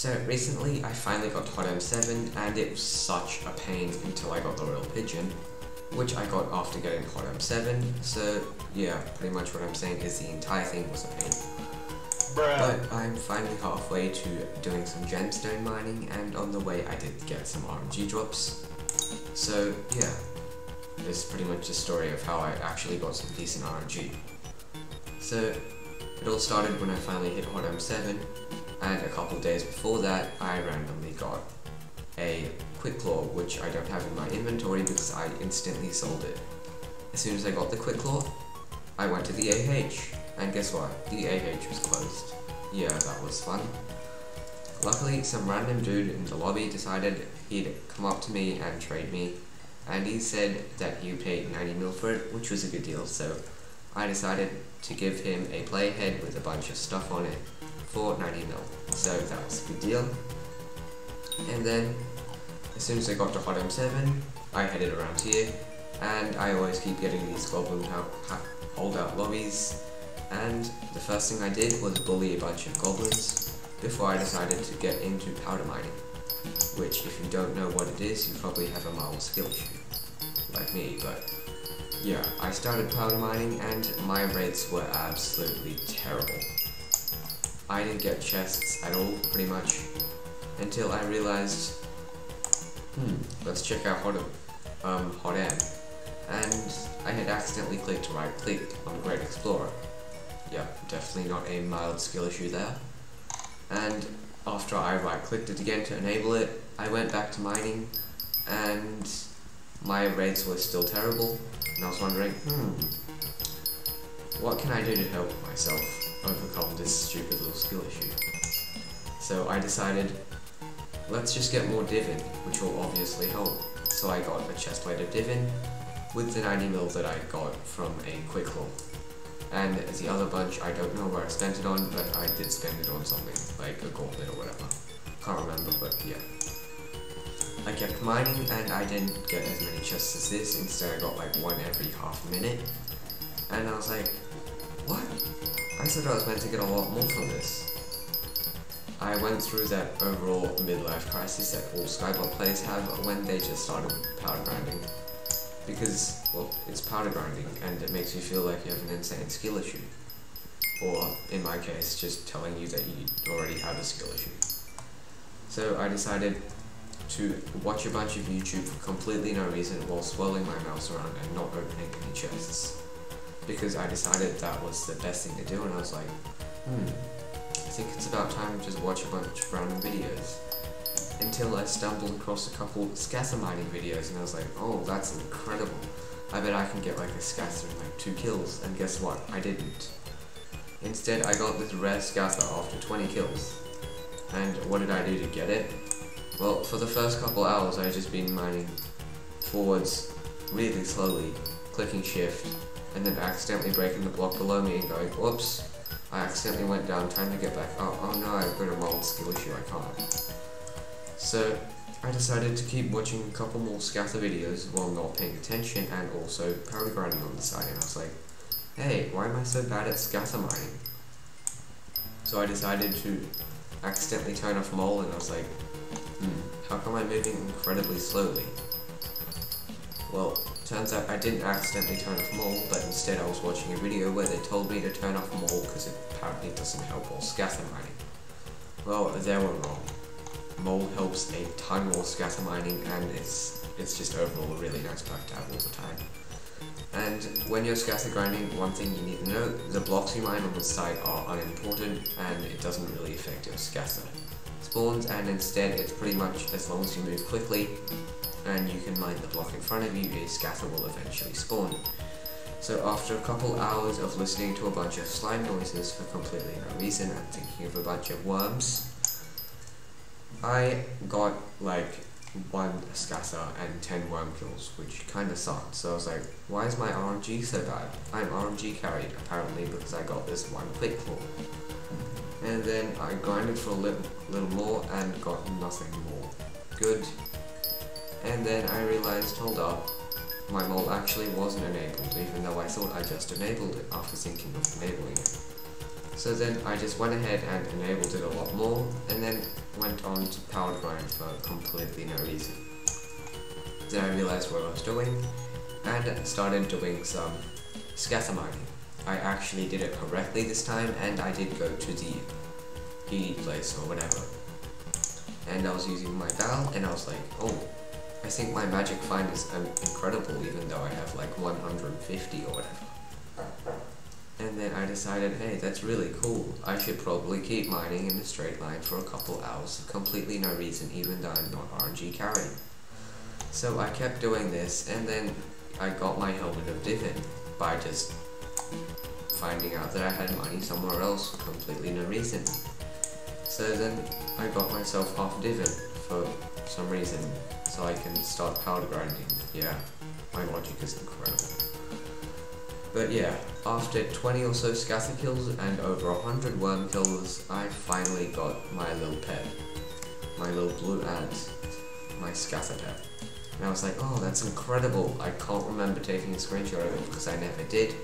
So recently I finally got HOTM 7 and it was such a pain until I got the Royal Pigeon, which I got after getting HOTM 7, so yeah, pretty much what I'm saying is the entire thing was a pain. Bruh. But I'm finally halfway to doing some gemstone mining, and on the way I did get some RNG drops. So yeah, this is pretty much the story of how I actually got some decent RNG. So it all started when I finally hit HOTM 7, and a couple of days before that I randomly got a Quick Claw, which I don't have in my inventory because I instantly sold it. As soon as I got the Quick Claw, I went to the AH, and guess what? The AH was closed. Yeah, that was fun. Luckily, some random dude in the lobby decided he'd come up to me and trade me, and he said that he paid 90 mil for it, which was a good deal, so I decided to give him a playhead with a bunch of stuff on it for 90 mil. So that was a good deal. And then, as soon as I got to HOTM 7, I headed around here, and I always keep getting these goblin holdout lobbies, and the first thing I did was bully a bunch of goblins before I decided to get into powder mining, which if you don't know what it is, you probably have a mild skill issue, like me, but yeah, I started powder mining and my rates were absolutely terrible. I didn't get chests at all, pretty much, until I realized, let's check out HOTM, and I had accidentally clicked right click on Great Explorer. Yep, definitely not a mild skill issue there. And after I right clicked it again to enable it, I went back to mining, and my rates were still terrible, and I was wondering, what can I do to help myself overcome this stupid little skill issue? So I decided, let's just get more Divin, which will obviously help. So I got a chestplate of Divin with the 90 mil that I got from a Quick Claw. And the other bunch, I don't know where I spent it on, but I did spend it on something, like a gauntlet or whatever. Can't remember, but yeah. I kept mining, and I didn't get as many chests as this, instead I got like one every half a minute. And I was like, what? I thought I was meant to get a lot more from this. I went through that overall midlife crisis that all Skyblock players have when they just started powder grinding. Because, well, it's powder grinding, and it makes you feel like you have an insane skill issue. Or, in my case, just telling you that you already have a skill issue. So I decided to watch a bunch of YouTube for completely no reason while swirling my mouse around and not opening any chests. Because I decided that was the best thing to do, and I was like, I think it's about time to just watch a bunch of random videos. Until I stumbled across a couple scatter mining videos, and I was like, oh, that's incredible. I bet I can get like a scatter in like 2 kills, and guess what? I didn't. Instead, I got this rare scatter after 20 kills. And what did I do to get it? Well, for the first couple hours, I had just been mining forwards really slowly, clicking shift, and then accidentally breaking the block below me and going, whoops, I accidentally went down, time to get back up. Oh no, I've got a mild skill issue, I can't. So I decided to keep watching a couple more scatter videos while not paying attention, and also powder grinding on the side, and I was like, hey, why am I so bad at scatter mining? So I decided to accidentally turn off mole, and I was like, how come I'm moving incredibly slowly? Well, turns out I didn't accidentally turn off mole, but instead I was watching a video where they told me to turn off mole because it apparently doesn't help while scatter mining. Well, they were wrong. Mole helps a ton more scatter mining, and it's just overall a really nice perk to have all the time. And when you're scatter grinding, one thing you need to know, the blocks you mine on the side are unimportant, and it doesn't really affect your scatter spawns, and instead it's pretty much as long as you move quickly and you can mine the block in front of you, a scatter will eventually spawn. So after a couple hours of listening to a bunch of slime noises for completely no reason and thinking of a bunch of worms, I got like 1 scatter and 10 worm kills, which kinda sucked. So I was like, why is my RNG so bad? I'm RNG carried, apparently, because I got this 1 Quick Claw. And then I grinded for a little more and got nothing more good. And then I realized, hold up, my mole actually wasn't enabled, even though I thought I just enabled it after thinking of enabling it. So then I just went ahead and enabled it a lot more, and then went on to power grind for completely no reason. Then I realized what I was doing and started doing some scatter mining. I actually did it correctly this time, and I did go to the heat place or whatever. And I was using my dial, and I was like, oh, I think my magic find is incredible, even though I have like 150 or whatever. And then I decided, hey, that's really cool. I should probably keep mining in a straight line for a couple hours for completely no reason, even though I'm not RNG carrying. So I kept doing this, and then I got my helmet of Divin by just finding out that I had money somewhere else for completely no reason. So then I got myself half Divin for some reason, so I can start power grinding. Yeah, my logic is incredible. But yeah, after 20 or so scatter kills and over 100 worm kills, I finally got my little pet. My little blue ant. My scatter pet. And I was like, oh, that's incredible. I can't remember taking a screenshot of it because I never did.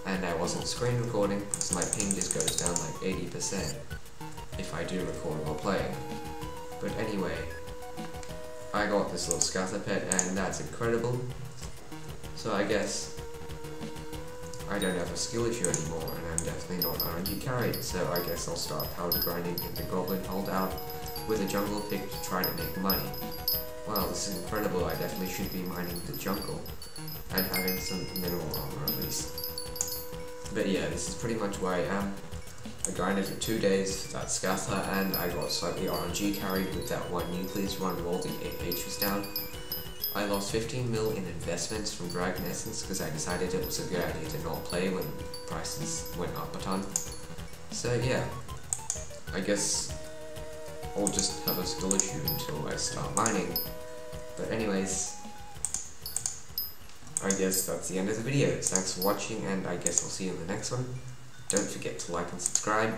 And I wasn't screen recording because my ping just goes down like 80% if I do record while playing. But anyway, I got this little scatter pet, and that's incredible. So I guess I don't have a skill issue anymore, and I'm definitely not RNG carried, so I guess I'll start power grinding in the goblin holdout with a jungle pick to try to make money. Wow, this is incredible. I definitely should be mining the jungle and having some mineral armor at least. But yeah, this is pretty much where I am. I grinded for 2 days for that scatter, and I got slightly RNG carried with that one nucleus run while the 8H was down. I lost 15 mil in investments from Dragon Essence because I decided it was a good idea to not play when prices went up a ton. So yeah, I guess I'll just have a skill issue until I start mining. But anyways, I guess that's the end of the video. Thanks for watching, and I guess I'll see you in the next one. Don't forget to like and subscribe.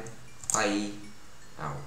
Bye. Out.